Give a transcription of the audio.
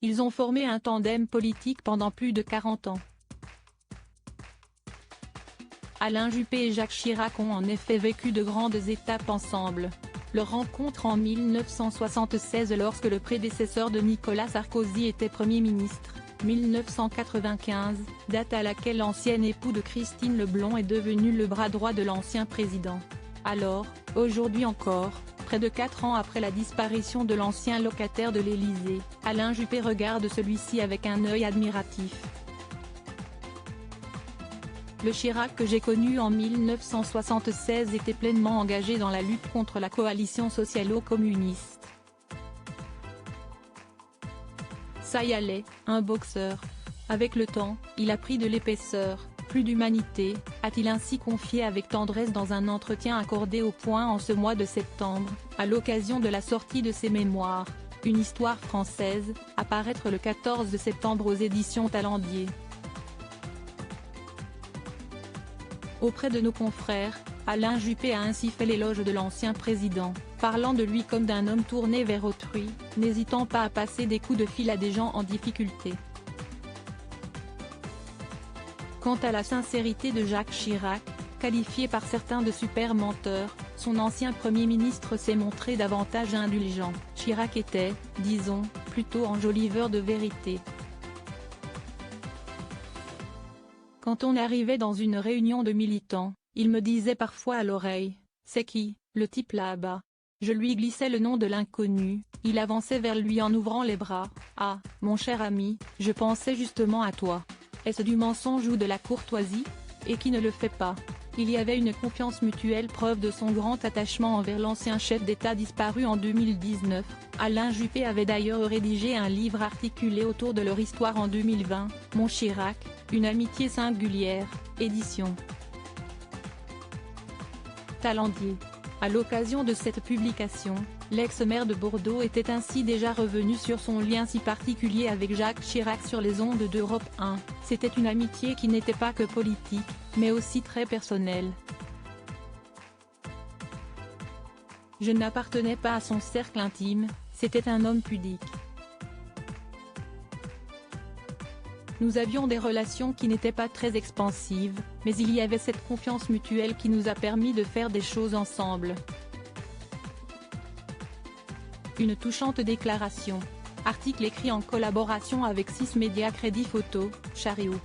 Ils ont formé un tandem politique pendant plus de 40 ans. Alain Juppé et Jacques Chirac ont en effet vécu de grandes étapes ensemble. Leur rencontre en 1976 lorsque le prédécesseur de Nicolas Sarkozy était Premier ministre, 1995, date à laquelle l'ancien époux de Christine Leblond est devenu le bras droit de l'ancien président. Alors, aujourd'hui encore, près de 4 ans après la disparition de l'ancien locataire de l'Élysée, Alain Juppé regarde celui-ci avec un œil admiratif. Le Chirac que j'ai connu en 1976 était pleinement engagé dans la lutte contre la coalition socialo-communiste. Ça y allait, un boxeur. Avec le temps, il a pris de l'épaisseur, plus d'humanité, a-t-il ainsi confié avec tendresse dans un entretien accordé au Point en ce mois de septembre, à l'occasion de la sortie de ses mémoires, Une histoire française, à paraître le 14 septembre aux éditions Talendier. Auprès de nos confrères, Alain Juppé a ainsi fait l'éloge de l'ancien président, parlant de lui comme d'un homme tourné vers autrui, n'hésitant pas à passer des coups de fil à des gens en difficulté. Quant à la sincérité de Jacques Chirac, qualifié par certains de super menteur, son ancien Premier ministre s'est montré davantage indulgent. Chirac était, disons, plutôt enjoliveur de vérité. Quand on arrivait dans une réunion de militants, il me disait parfois à l'oreille « C'est qui, le type là-bas ?» Je lui glissais le nom de l'inconnu, il avançait vers lui en ouvrant les bras « Ah, mon cher ami, je pensais justement à toi. Est-ce du mensonge ou de la courtoisie ? Et qui ne le fait pas ?» Il y avait une confiance mutuelle, preuve de son grand attachement envers l'ancien chef d'État disparu en 2019. Alain Juppé avait d'ailleurs rédigé un livre articulé autour de leur histoire en 2020, Mon Chirac, une amitié singulière, édition Talendier. À l'occasion de cette publication, l'ex-maire de Bordeaux était ainsi déjà revenu sur son lien si particulier avec Jacques Chirac sur les ondes d'Europe 1. C'était une amitié qui n'était pas que politique, mais aussi très personnelle. Je n'appartenais pas à son cercle intime, c'était un homme pudique. Nous avions des relations qui n'étaient pas très expansives, mais il y avait cette confiance mutuelle qui nous a permis de faire des choses ensemble. Une touchante déclaration. Article écrit en collaboration avec 6 médias Crédit Photo, Chariot.